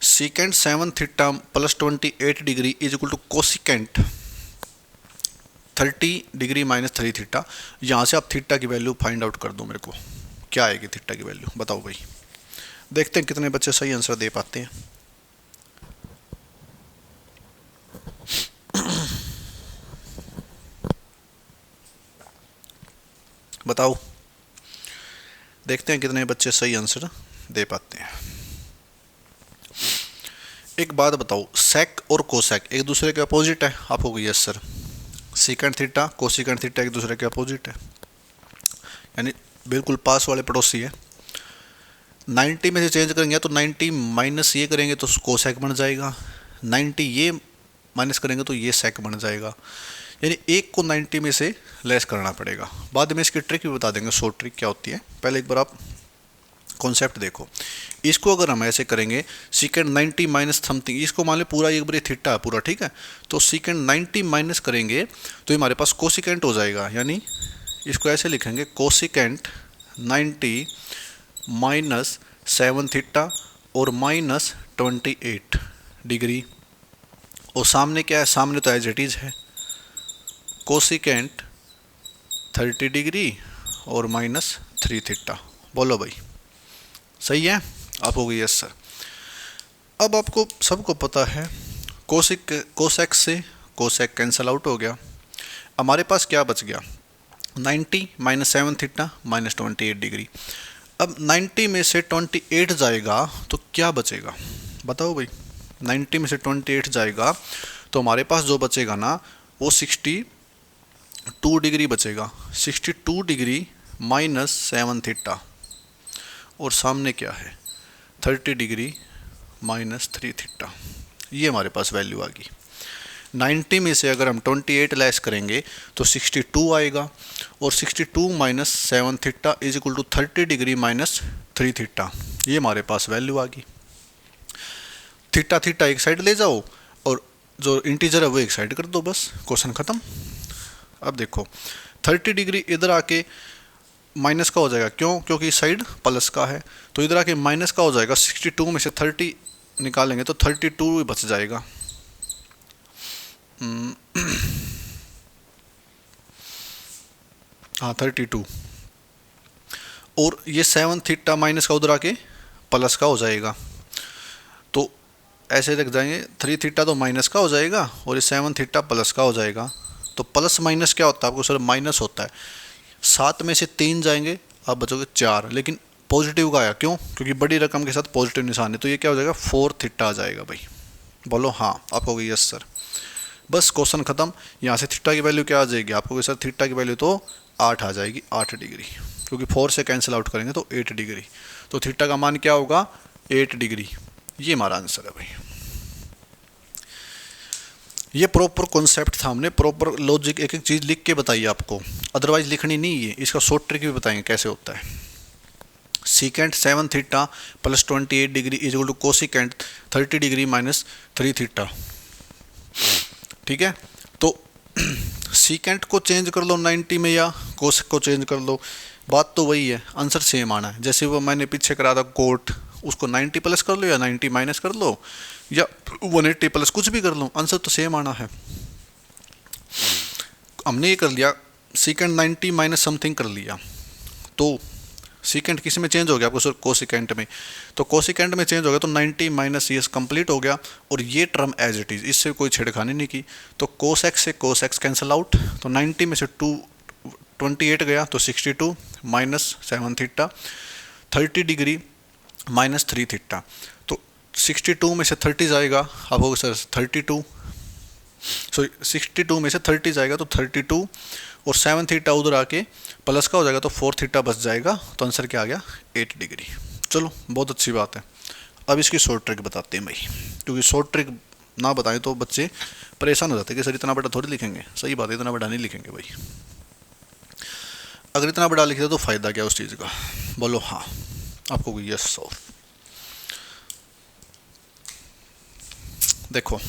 A: Secant 7 theta plus 28 degree is equal to cosecant 30 degree minus 3 theta. यहाँ से आप थीटा की वैल्यू फाइंड आउट कर दो मेरे को, क्या आएगी थीटा की वैल्यू बताओ भाई। देखते हैं कितने बच्चे सही आंसर दे पाते हैं। बताओ, देखते हैं कितने बच्चे सही आंसर दे पाते हैं। एक बात बताओ, सेक और कोसेक एक दूसरे के अपोजिट है? आपको कहिए yes sir. Secant theta cosecant theta एक दूसरे के अपोजिट है, यानी बिल्कुल पास वाले पड़ोसी है। 90 में से चेंज करेंगे तो 90 माइनस ये करेंगे तो कोसेक बन जाएगा, 90 ये माइनस करेंगे तो ये सेक बन जाएगा। यानी एक को 90 में से लेस करना पड़ेगा। बाद में इसकी ट्रिक भी बता देंगे, शॉर्ट ट्रिक क्या होती है। पहले एक बार आप कॉन्सेप्ट देखो। इसको अगर हम ऐसे करेंगे सीकेंड 90 माइनस समथिंग, इसको मान लो पूरा एक बार थीटा है पूरा, ठीक है, तो सीकेंड 90 माइनस करेंगे तो ये हमारे पास कोसिकेंट हो जाएगा। यानी इसको ऐसे लिखेंगे कोसिकेंट 90 माइनस 7 थीटा और माइनस 28 डिग्री। और सामने क्या है, सामने तो एज इट इज है कोसिकेंट 30 डिग्री और माइनस 3 थीटा। बोलो भाई सही है? आप हो गई यस सर। अब आपको सबको पता है कोसेक से कोसेक कैंसल आउट हो गया। हमारे पास क्या बच गया, 90 माइनस 7 थीटा माइनस 28 डिग्री। अब 90 में से 28 जाएगा तो क्या बचेगा बताओ भाई। 90 में से 28 जाएगा तो हमारे पास जो बचेगा ना वो 62 डिग्री बचेगा। 62 डिग्री माइनस 7 थीटा और सामने क्या है 30 डिग्री माइनस 3 थीटा। ये हमारे पास वैल्यू आ गई। 90 में से अगर हम 28 लेस करेंगे तो 62 आएगा और 62 minus 7 theta is equal to 30 degree minus 3 theta. ये हमारे पास वैल्यू आ गई। थीटा थीटा एक साइड ले जाओ और जो इंटीजर है वो एक साइड कर दो, बस क्वेश्चन ख़त्म। अब देखो 30 डिग्री इधर आके माइनस का हो जाएगा, क्यों? क्योंकि इस साइड प्लस का है, तो इधर आके माइनस का हो जाएगा। 62 में से 30 निकालेंगे तो 32 बच जाएगा। हाँ 32, और ये 7 थीटा माइनस का उधर आके प्लस का हो जाएगा, तो ऐसे रख जाएंगे। 3 थीटा तो माइनस का हो जाएगा और ये 7 थीटा प्लस का हो जाएगा। तो प्लस माइनस क्या होता है आपको सर? माइनस होता है। 7 में से 3 जाएंगे, आप बचोगे 4, लेकिन पॉजिटिव का आया, क्यों? क्योंकि बड़ी रकम के साथ पॉजिटिव निशान है, तो ये क्या हो जाएगा 4 थीटा आ जाएगा भाई। बोलो हाँ, आप हो गई यस सर। बस क्वेश्चन ख़त्म। यहाँ से थीटा की वैल्यू क्या आ जाएगी आपको सर? थीटा की वैल्यू तो 8 आ जाएगी, 8 डिग्री, क्योंकि 4 से कैंसिल आउट करेंगे तो 8 डिग्री। तो थीटा का मान क्या होगा? 8 डिग्री। ये हमारा आंसर है भाई। ये प्रॉपर कॉन्सेप्ट था, हमने प्रॉपर लॉजिक एक एक चीज़ लिख के बताई आपको, अदरवाइज लिखनी नहीं है। इसका शॉर्ट ट्रिक भी बताएंगे कैसे होता है। Secant 7 theta plus 28 degree is equal to cosecant 30 degree minus 3 theta. ठीक है, तो सीकेंट को चेंज कर लो 90 में या कोसेक को चेंज कर लो, बात तो वही है, आंसर सेम आना है। जैसे वो मैंने पीछे करा था कोट, उसको 90 प्लस कर लो या 90 माइनस कर लो या 180 प्लस कुछ भी कर लो, आंसर तो सेम आना है। हमने ये कर लिया, सीकेंट 90 माइनस समथिंग कर लिया, तो सीकेंट किस में चेंज हो गया आपको सर? कोसिकेंट में। तो कोसिकेंट में चेंज हो गया तो 90 माइनस ये कंप्लीट हो गया और ये टर्म एज इट इज़, इससे कोई छेड़खानी नहीं की। तो कोसेक्स से कोसेक्स कैंसिल आउट, तो 90 में से 28 गया तो 62 minus 7 theta, 30 degree minus 3 theta. तो 62 में से 30 जाएगा, अब होगा सर 32, सो 62 में से 30 जाएगा तो 32 और 7 थीटा उधर आके प्लस का हो जाएगा तो 4 थीटा बच जाएगा। तो आंसर क्या आ गया? 8 डिग्री। चलो बहुत अच्छी बात है। अब इसकी शॉर्ट ट्रिक बताते हैं भाई, क्योंकि शॉर्ट ट्रिक ना बताएं तो बच्चे परेशान हो जाते हैं कि सर इतना बड़ा थोड़ी लिखेंगे। सही बात है, इतना बड़ा नहीं लिखेंगे भाई। अगर इतना बड़ा लिखे तो फ़ायदा क्या उस चीज़ का? बोलो हाँ, आपको यस सॉल्व। देखो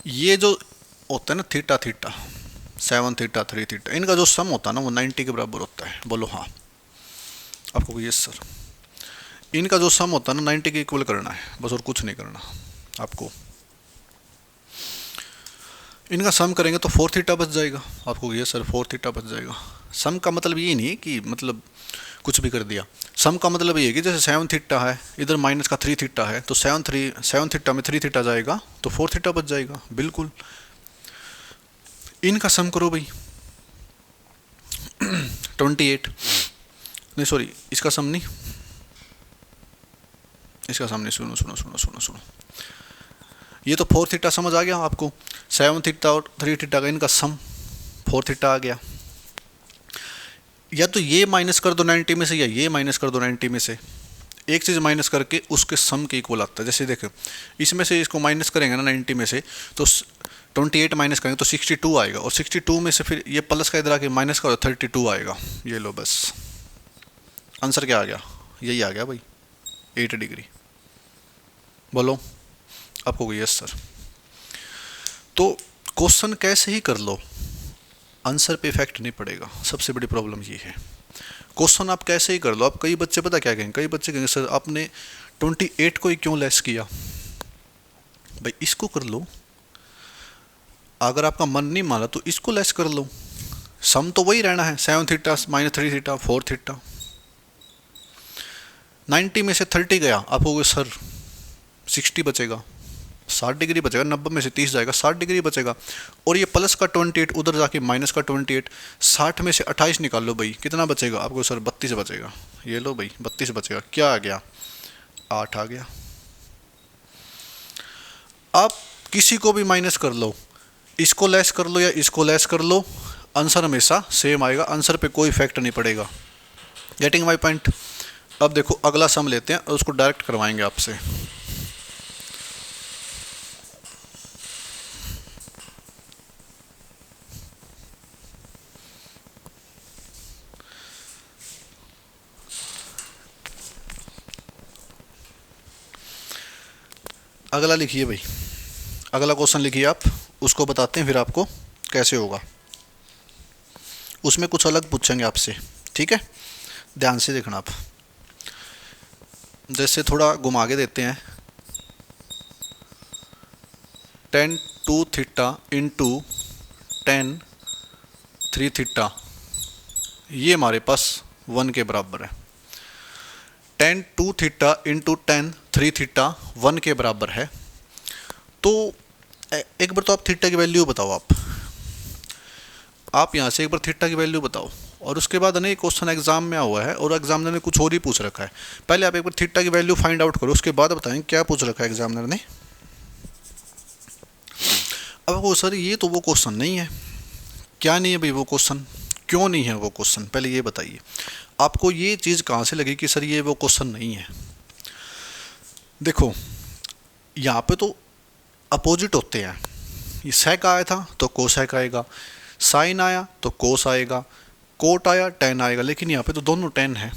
A: ये जो होता है ना थीटा थीटा, 7 थीटा 3 थीटा, इनका जो सम होता है ना वो 90 के बराबर होता है। बोलो हाँ। आपको यस सर, इनका जो सम होता है ना 90 के इक्वल करना है बस, और कुछ नहीं करना आपको। इनका सम करेंगे तो 4 थीटा बच जाएगा। आपको ये सर 4 थीटा बच जाएगा। सम का मतलब ये नहीं कि मतलब कुछ भी कर दिया। सम का मतलब ये है कि जैसे 7 थीटा है, इधर माइनस का 3 थीटा है, तो 7 थीटा में 3 थीटा जाएगा तो 4 थीटा बच जाएगा। बिल्कुल। इनका सम करो भाई 28, नहीं सॉरी इसका सम नहीं, इसका सम नहीं, सुनो सुनो सुनो सुनो सुनो, ये तो 4 थीटा समझ आ गया आपको। 7 थीटा और 3 थीटा का इनका सम 4 थीटा आ गया। या तो ये माइनस कर दो 90 में से, या ये माइनस कर दो 90 में से, एक चीज़ माइनस करके उसके सम के इक्वल आता है। जैसे देखो इसमें से इसको माइनस करेंगे ना 90 में से, तो 28 माइनस करेंगे तो 62 आएगा, और 62 में से फिर ये प्लस का इधर आके माइनस का 32 आएगा। ये लो बस आंसर क्या आ गया, यही आ गया भाई 8 डिग्री। बोलो आपको यस सर। तो क्वेश्चन कैसे ही कर लो आंसर पे इफेक्ट नहीं पड़ेगा, सबसे बड़ी प्रॉब्लम ये है। क्वेश्चन आप कैसे ही कर लो। आप कई बच्चे पता क्या कहेंगे, कई बच्चे कहेंगे सर आपने 28 को ही क्यों लेस किया। भाई इसको कर लो, अगर आपका मन नहीं माना तो इसको लेस कर लो, सम तो वही रहना है। 7 थीटा माइनस 3 थीटा 4 थीटा। 90 में से 30 गया, आप हो गए सर 60 बचेगा, 60 डिग्री बचेगा। 90 में से 30 जाएगा, 60 डिग्री बचेगा। और ये प्लस का 28 उधर जाके माइनस का 28, 60 में से 28 निकाल लो भाई, कितना बचेगा आपको सर 32 बचेगा। ये लो भाई 32 बचेगा। क्या आ गया 8 आ गया। आप किसी को भी माइनस कर लो, इसको लेस कर लो या इसको लेस कर लो, आंसर हमेशा सेम आएगा, आंसर पे कोई इफेक्ट नहीं पड़ेगा। Getting my point. अब देखो अगला सम लेते हैं और उसको डायरेक्ट करवाएंगे आपसे। अगला लिखिए भाई, अगला क्वेश्चन लिखिए आप, उसको बताते हैं फिर आपको कैसे होगा। उसमें कुछ अलग पूछेंगे आपसे, ठीक है, ध्यान से देखना आप। जैसे थोड़ा घुमा के देते हैं, 10 2 थीटा इंटू 10 3 थीटा, ये हमारे पास 1 के बराबर है। 10 2 थीटा इंटू 10 3 थीटा 1 के बराबर है। तो एक बार तो आप थीटा की वैल्यू बताओ। आप यहाँ से एक बार थीटा की वैल्यू बताओ, और उसके बाद नहीं क्वेश्चन एग्जाम में हुआ है और एग्जामिनर ने कुछ और ही पूछ रखा है। पहले आप एक बार थीटा की वैल्यू फाइंड आउट करो, उसके बाद बताएं क्या पूछ रखा है एग्जामिनर ने। अब वो सर ये तो वो क्वेश्चन नहीं है। क्या नहीं है भाई वो क्वेश्चन, क्यों नहीं है वो क्वेश्चन, पहले ये बताइए। आपको ये चीज़ कहाँ से लगी कि सर ये वो क्वेश्चन नहीं है। देखो यहाँ पे तो अपोजिट होते हैं। ये सेक आया था तो कोसेक आएगा, साइन आया तो कोस आएगा, कोट आया टेन आएगा। लेकिन यहाँ पे तो दोनों टेन है।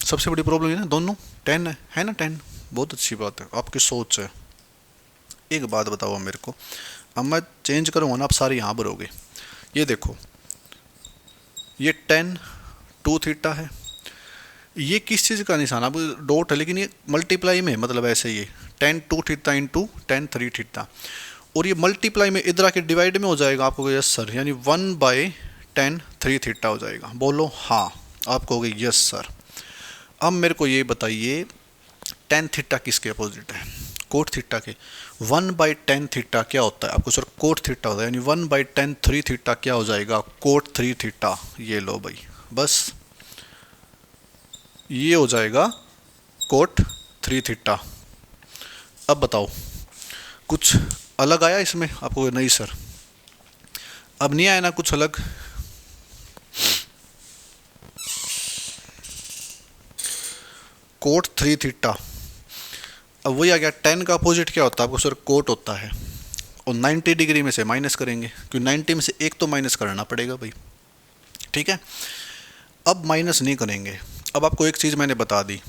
A: सबसे बड़ी प्रॉब्लम है ना, दोनों टेन है ना, टेन। बहुत अच्छी बात है, आपकी सोच है। एक बात बताओ अब मेरे को, अब मैं चेंज करूँगा ना, आप सारे यहाँ भरोगे। ये देखो ये 10 2 थीटा है, ये किस चीज़ का निशान, अब डॉट है लेकिन ये मल्टीप्लाई में, मतलब ऐसे ये 10 2 थीटा इंटू 10 3 थीटा, और ये मल्टीप्लाई में इधर आके डिवाइड में हो जाएगा। आपको यस सर, यानी 1/10 3 थीटा हो जाएगा। बोलो हाँ। आप कहोगे यस सर। अब मेरे को ये बताइए 10 थीटा किसके अपोजिट है, कोट थीटा के। 1/10 थीटा क्या होता है आपको सर, कोट थीटा होता है। यानी 1/10 3 थीटा क्या हो जाएगा, कोट 3 थीटा। ये लो भाई बस ये हो जाएगा कोट 3 थीटा। अब बताओ कुछ अलग आया इसमें आपको, नहीं सर अब नहीं आया ना कुछ अलग। कोट 3 थीटा, अब वही आ गया। 10 का अपोजिट क्या होता है आपको सर, कोट होता है। और 90 डिग्री में से माइनस करेंगे, क्योंकि 90 में से एक तो माइनस करना पड़ेगा भाई, ठीक है। अब माइनस नहीं करेंगे। अब आपको एक चीज़ मैंने बता दी,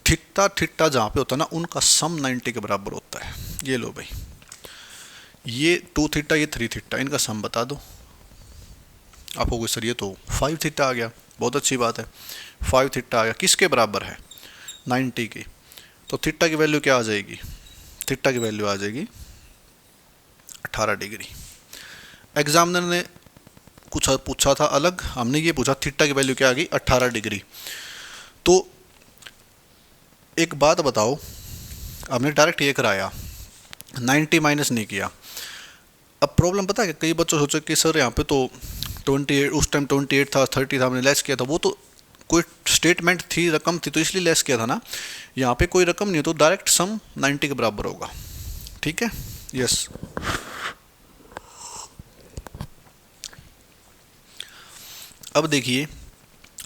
A: थीटा थीटा जहाँ पे होता है ना, उनका सम 90 के बराबर होता है। ये लो भाई ये 2 थीटा, ये 3 थीटा, इनका सम बता दो। आपको कोई सर ये तो 5 थीटा आ गया, बहुत अच्छी बात है। 5 थीटा आ गया, किसके बराबर है? 90 की। तो थीटा की वैल्यू क्या आ जाएगी? थीटा की वैल्यू आ जाएगी 18 डिग्री। एग्जामिनर ने कुछ पूछा था अलग, हमने ये पूछा थीटा की वैल्यू क्या आ गई? 18 डिग्री। तो एक बात बताओ, हमने डायरेक्ट ये कराया, 90 माइनस नहीं किया। अब प्रॉब्लम पता है, कई बच्चों सोचे कि सर यहाँ पे तो 28, उस टाइम 28 था, 30 था, हमने लेस किया था, वो तो कोई स्टेटमेंट थी, रकम थी, तो इसलिए लेस किया था ना। यहाँ पे कोई रकम नहीं है, तो डायरेक्ट सम 90 के बराबर होगा। ठीक है, यस। अब देखिए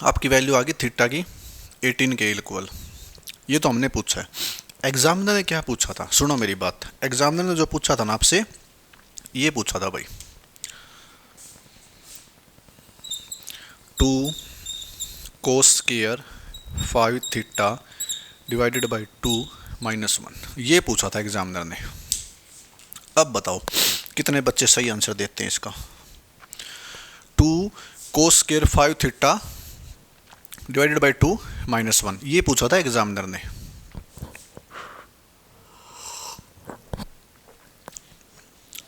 A: आपकी वैल्यू आ गई थीटा की 18 के इक्वल। ये तो हमने पूछा है। एग्जामिनर ने क्या पूछा था? सुनो मेरी बात। एग्जामिनर ने जो पूछा था ना आपसे, ये पूछा था भाई, 2 cos square 5 theta divided by 2 minus 1, ये पूछा था एग्जामिनर ने। अब बताओ कितने बच्चे सही आंसर देते हैं इसका? 2 cos square 5 theta divided by 2 minus 1, ये पूछा था एग्जामिनर ने।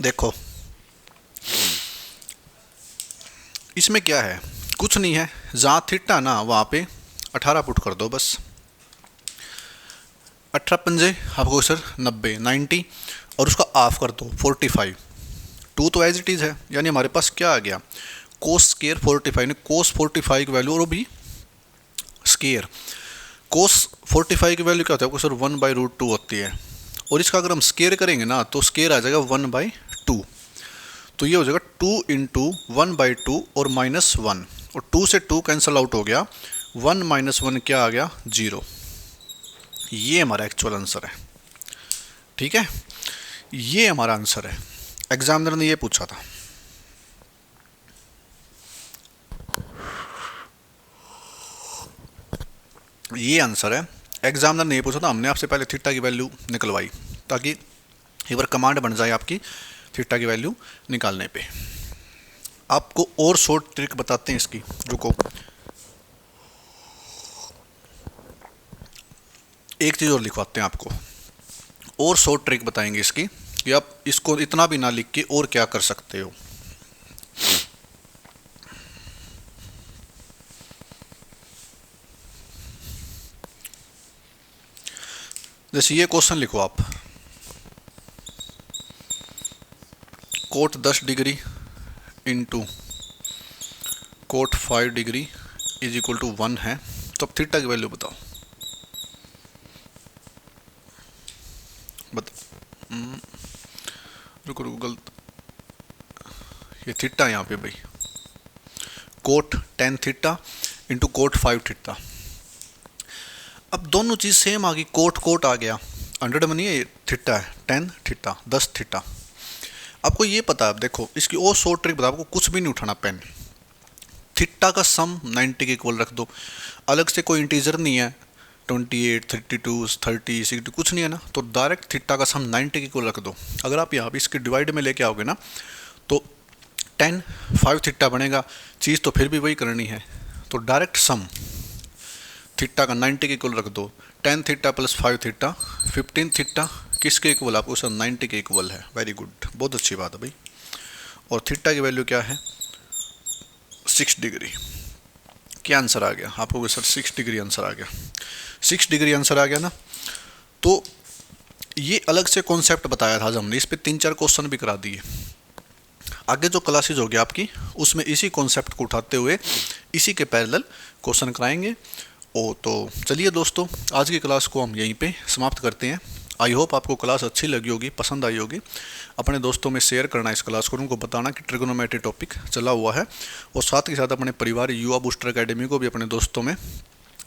A: देखो इसमें क्या है, कुछ नहीं है, जहाँ थीटा ना वहाँ पे 18 पुट कर दो बस। 18 पंजे आपको सर 90, 90, और उसका हाफ कर दो 45। 2 तो एज इट इज़ है, यानी हमारे पास क्या आ गया? कोस स्केयर 45 ने कोस 45 की वैल्यू, और भी स्केयर कोस 45 की वैल्यू क्या होता है आपको सर? 1/√2 होती है, और इसका अगर हम स्केयर करेंगे ना तो स्केयर आ जाएगा 1/2। तो ये हो जाएगा 2 इंटू 1/2 और -1, और 2 से 2 कैंसिल आउट हो गया, 1 माइनस 1 क्या आ गया? 0। ये हमारा एक्चुअल आंसर है। ठीक है, ये हमारा आंसर है। एग्जामिनर ने ये पूछा था। ये आंसर है, एग्जामिनर ने ये पूछा था, हमने आपसे पहले थीटा की वैल्यू निकलवाई ताकि एक बार कमांड बन जाए आपकी थीटा की वैल्यू निकालने पे। आपको और शॉर्ट ट्रिक बताते हैं इसकी, रुको। एक चीज़ और लिखवाते हैं आपको, और शॉर्ट ट्रिक बताएंगे इसकी कि आप इसको इतना भी ना लिख के और क्या कर सकते हो। जैसे ये क्वेश्चन लिखो आप, cot 10 degree into cot 5 degree is equal to 1 है, तो अब थीटा की वैल्यू बताओ। रुको रुको, गलत, ये थीटा यहाँ पे भाई, cot 10 theta into cot 5 theta. अब दोनों चीज़ सेम आ गई, कोट कोट आ गया, 100 में नहीं है, थीटा है, 10 थीटा 10 थीटा। आपको ये पता है, देखो इसकी और शॉर्ट ट्रिक बता, आपको कुछ भी नहीं उठाना पेन। थीटा का सम 90 के इक्वल रख दो, अलग से कोई इंटीजर नहीं है, 28, 32, 30, 60 कुछ नहीं है ना, तो डायरेक्ट थीटा का सम 90 के इक्वल रख दो। अगर आप यहाँ पे इसके डिवाइड में लेके आओगे ना तो 10 5 थीटा बनेगा, चीज़ तो फिर भी वही करनी है, तो डायरेक्ट सम थीटा का 90 के इक्वल रख दो। 10 थीटा प्लस 5 थीटा 15 थीटा किसके इक्वल? आपको सर 90 के इक्वल है। वेरी गुड, बहुत अच्छी बात है भाई। और थीटा की वैल्यू क्या है? 6 डिग्री। क्या आंसर आ गया आपको सर? 6 डिग्री आंसर आ गया। 6 डिग्री आंसर आ गया ना। तो ये अलग से कॉन्सेप्ट बताया था हमने, इस पे 3-4 क्वेश्चन भी करा दिए। आगे जो क्लासेज होगी आपकी उसमें इसी कॉन्सेप्ट को उठाते हुए इसी के पैरेलल क्वेश्चन कराएंगे। तो चलिए दोस्तों, आज की क्लास को हम यहीं पे समाप्त करते हैं। आई होप आपको क्लास अच्छी लगी होगी, पसंद आई होगी। अपने दोस्तों में शेयर करना इस क्लास को, उनको बताना कि ट्रिगोनोमेट्री टॉपिक चला हुआ है, और साथ ही साथ अपने परिवार युवा बूस्टर एकेडमी को भी अपने दोस्तों में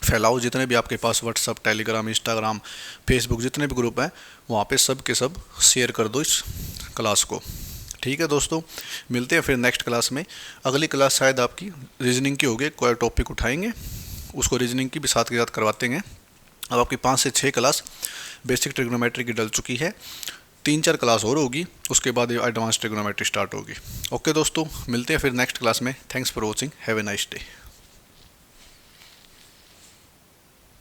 A: फैलाओ। जितने भी आपके पास व्हाट्सअप, टेलीग्राम, इंस्टाग्राम, फेसबुक जितने भी ग्रुप हैं वहाँ पे सब के सब शेयर कर दो इस क्लास को। ठीक है दोस्तों, मिलते हैं फिर नेक्स्ट क्लास में। अगली क्लास शायद आपकी रीजनिंग की होगी, कोई टॉपिक उठाएंगे, उसको रीजनिंग की भी साथ के साथ करवाते हैं। अब आपकी 5 से 6 क्लास बेसिक ट्रिग्नोमेट्री की डल चुकी है। 3-4 क्लास और होगी, उसके बाद ये एडवांस ट्रिग्नोमेट्री स्टार्ट होगी। ओके दोस्तों, मिलते हैं फिर नेक्स्ट क्लास में। Thanks for watching, have a nice day.